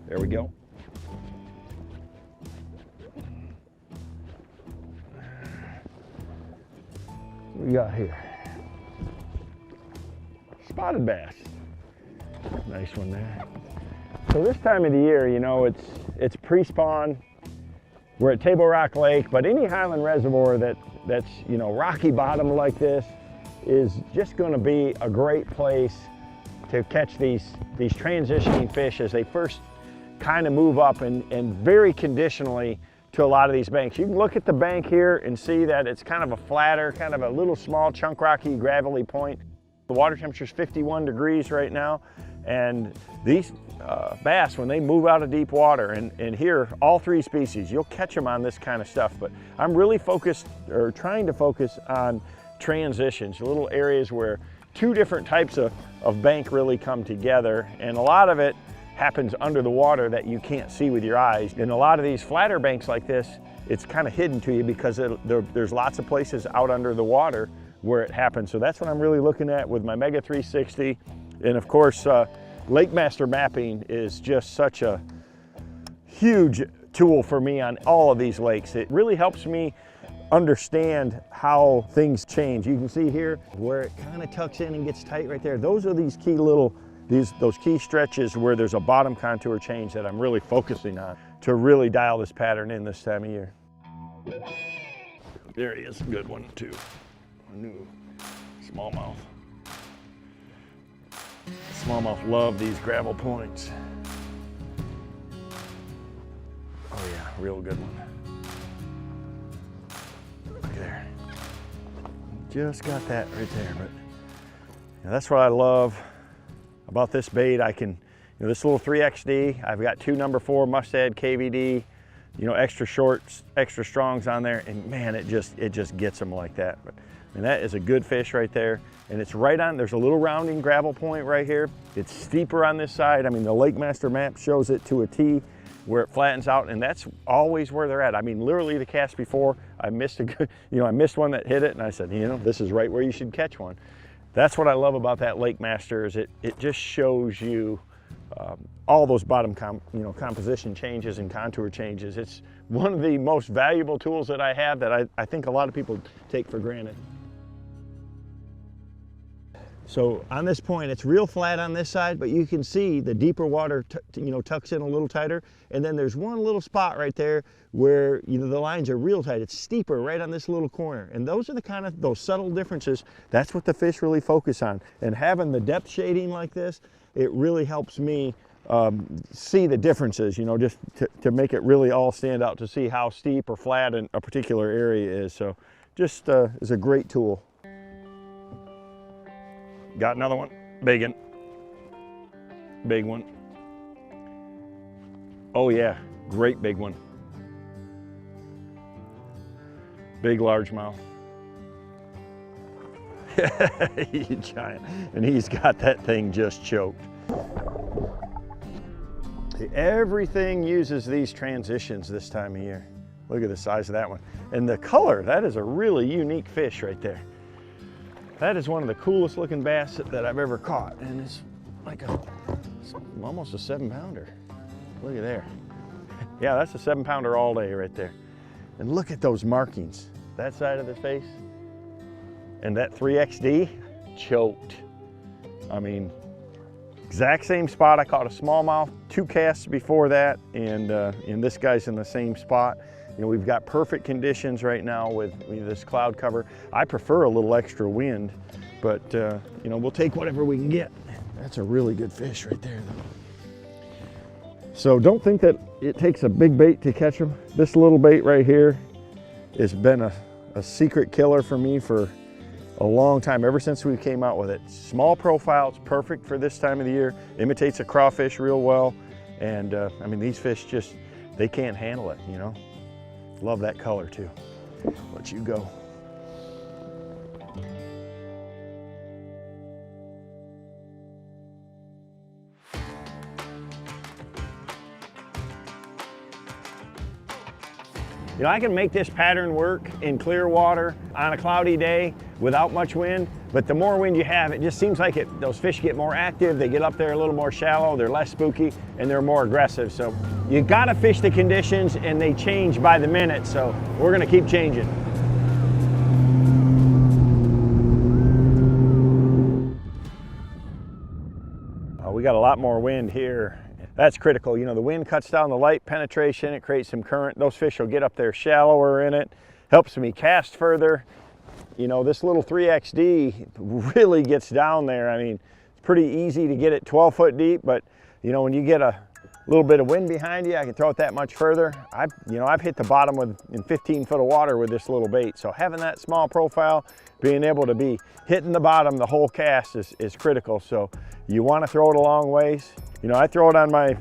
There we go. What we got here? Spotted bass. Nice one there. So this time of the year, you know, it's pre-spawn. We're at Table Rock Lake, but any highland reservoir that's, you know, rocky bottom like this is just going to be a great place to catch these transitioning fish as they first kind of move up and very conditionally to a lot of these banks. You can look at the bank here and see that it's kind of a flatter, kind of a little small chunk rocky gravelly point. The water temperature is 51 degrees right now, and these bass, when they move out of deep water, and here, all three species, you'll catch them on this kind of stuff, but I'm really focused, or trying to focus on transitions, little areas where two different types of bank really come together, and a lot of it happens under the water that you can't see with your eyes. In a lot of these flatter banks like this, it's kind of hidden to you because there's lots of places out under the water where it happens. So that's what I'm really looking at with my Mega 360. And of course, Lake Master mapping is just such a huge tool for me on all of these lakes. It really helps me understand how things change. You can see here where it kind of tucks in and gets tight right there. Those are these key little, those key stretches where there's a bottom contour change that I'm really focusing on to really dial this pattern in this time of year. There he is, good one too. A new smallmouth. Smallmouth love these gravel points. Oh yeah, real good one. Look there. Just got that right there, but yeah, that's what I love about this bait. I can, you know, this little 3XD, I've got two number 4 Mustad KVD, you know, extra shorts, extra strongs on there, and man, it just gets them like that. But and that is a good fish right there. And it's right on, there's a little rounding gravel point right here. It's steeper on this side. I mean, the Lake Master map shows it to a T where it flattens out, and that's always where they're at. I mean, literally the cast before, I missed a good, you know, I missed one that hit it, and I said, you know, this is right where you should catch one. That's what I love about that Lake Master, is it just shows you all those bottom composition changes and contour changes. It's one of the most valuable tools that I have that I think a lot of people take for granted. So on this point, it's real flat on this side, but you can see the deeper water tucks in a little tighter. And then there's one little spot right there where, you know, the lines are real tight. It's steeper right on this little corner. And those are the kind of, those subtle differences. That's what the fish really focus on. And having the depth shading like this, it really helps me see the differences, you know, just to make it really all stand out, to see how steep or flat in a particular area is. So just is a great tool. Got another one, big one, big one. Oh yeah, great big one. Big largemouth. He's giant, and he's got that thing just choked. Everything uses these transitions this time of year. Look at the size of that one. And the color, that is a really unique fish right there. That is one of the coolest looking bass that I've ever caught. And it's like it's almost a 7-pounder. Look at there. Yeah, that's a 7-pounder all day right there. And look at those markings. That side of the face. And that 3XD, choked. I mean, exact same spot. I caught a smallmouth 2 casts before that, and this guy's in the same spot. You know, we've got perfect conditions right now with this cloud cover. I prefer a little extra wind, but you know, we'll take whatever we can get. That's a really good fish right there, though. So don't think that it takes a big bait to catch them. This little bait right here has been a secret killer for me for a long time, ever since we came out with it. Small profile, it's perfect for this time of the year. Imitates a crawfish real well. And I mean, these fish just, they can't handle it, you know. Love that color too. Let you go. You know, I can make this pattern work in clear water on a cloudy day without much wind, but the more wind you have, it just seems like those fish get more active, they get up there a little more shallow, they're less spooky, and they're more aggressive. So you gotta fish the conditions, and they change by the minute, so we're gonna keep changing. We got a lot more wind here. That's critical. You know, the wind cuts down the light penetration, it creates some current. Those fish will get up there shallower in it, helps me cast further. You know, this little 3XD really gets down there. I mean, it's pretty easy to get it 12 foot deep, but you know, when you get a little bit of wind behind you, I can throw it that much further. I've hit the bottom in 15 foot of water with this little bait. So having that small profile, being able to be hitting the bottom the whole cast is critical. So you want to throw it a long ways. You know, I throw it on my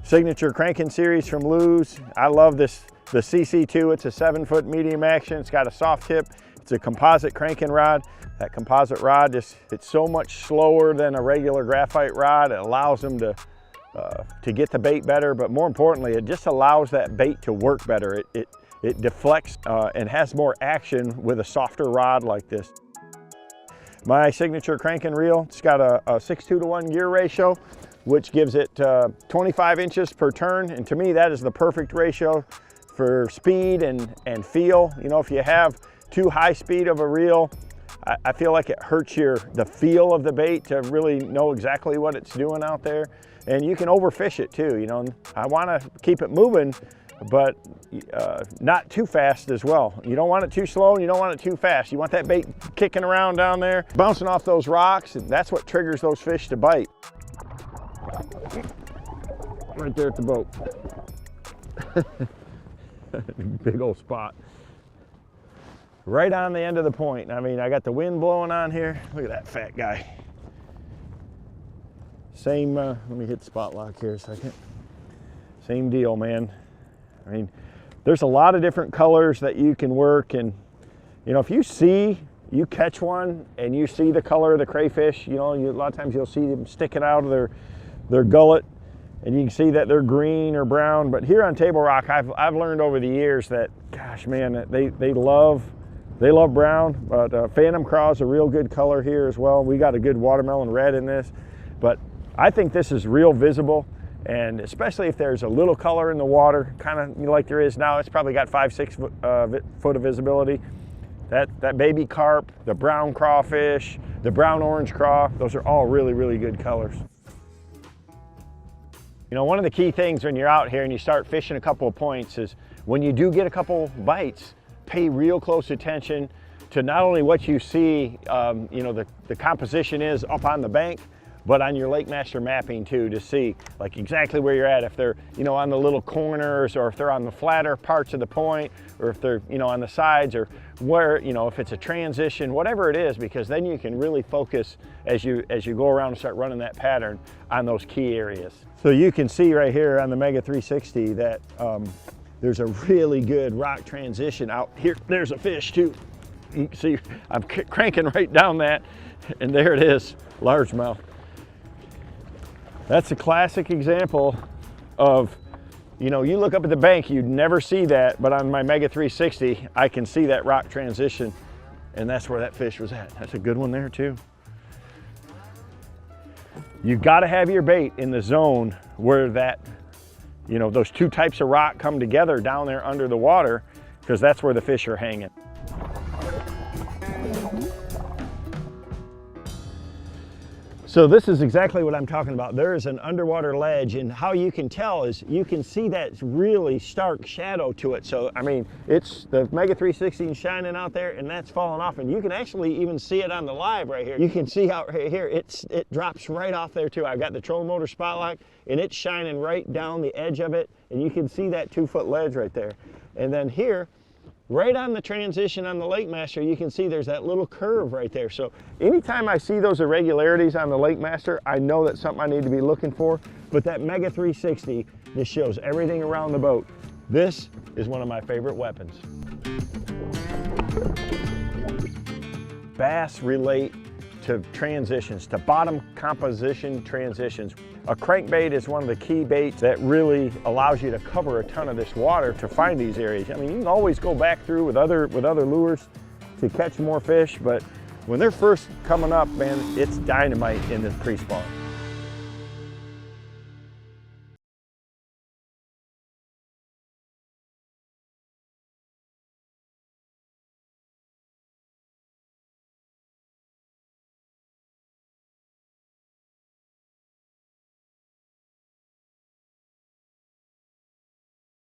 signature cranking series from Lew's. I love the CC2. It's a 7 foot medium action. It's got a soft tip. It's a composite cranking rod. That composite rod, it's so much slower than a regular graphite rod. It allows them to get the bait better, but more importantly, it just allows that bait to work better. It deflects and has more action with a softer rod like this. My signature cranking reel, it's got a 6:2 to 1 gear ratio, which gives it 25 inches per turn, and to me that is the perfect ratio for speed and feel. You know, if you have too high speed of a reel, I feel like it hurts the feel of the bait to really know exactly what it's doing out there. And you can overfish it too, you know. I want to keep it moving, but not too fast as well. You don't want it too slow and you don't want it too fast. You want that bait kicking around down there, bouncing off those rocks, and that's what triggers those fish to bite. Right there at the boat. Big old spot. Right on the end of the point. I mean, I got the wind blowing on here. Look at that fat guy. Same, let me hit spot lock here a second. Same deal, man. I mean, there's a lot of different colors that you can work, and you know, if you catch one and you see the color of the crayfish, you know, a lot of times you'll see them sticking out of their gullet, and you can see that they're green or brown. But here on Table Rock, I've learned over the years that, gosh, man, they love brown. But VanDam Craw is a real good color here as well. We got a good watermelon red in this, but I think this is real visible, and especially if there's a little color in the water, kind of like there is now. It's probably got 5-6 foot of visibility. That baby carp, the brown crawfish, the brown orange craw, those are all really, really good colors. You know, one of the key things when you're out here and you start fishing a couple of points is when you do get a couple bites, pay real close attention to not only what you see, you know, the composition is up on the bank, but on your Lake Master mapping too, to see like exactly where you're at, if they're, you know, on the little corners, or if they're on the flatter parts of the point, or if they're, you know, on the sides, or where, you know, if it's a transition, whatever it is, because then you can really focus as you go around and start running that pattern on those key areas. So you can see right here on the Mega 360 that there's a really good rock transition out here. There's a fish too. You can see I'm cranking right down that, and there it is, largemouth. That's a classic example of, you know, you look up at the bank, you'd never see that, but on my Mega 360, I can see that rock transition, and that's where that fish was at. That's a good one there too. You've got to have your bait in the zone where that, you know, those two types of rock come together down there under the water, because that's where the fish are hanging. So this is exactly what I'm talking about. There is an underwater ledge, and how you can tell is you can see that really stark shadow to it. So, I mean, it's the Mega 360 shining out there, and that's falling off, and you can actually even see it on the live right here. You can see out right here, it drops right off there too. I've got the trolling motor spot lock, and it's shining right down the edge of it, and you can see that 2 foot ledge right there. And then here, right on the transition on the Lake Master, you can see there's that little curve right there. So anytime I see those irregularities on the Lake Master, I know that's something I need to be looking for. But that Mega 360, this shows everything around the boat. This is one of my favorite weapons. Bass relate to transitions, to bottom composition transitions. A crankbait is one of the key baits that really allows you to cover a ton of this water to find these areas. I mean, you can always go back through with other lures to catch more fish, but When they're first coming up, man, it's dynamite in this pre-spawn.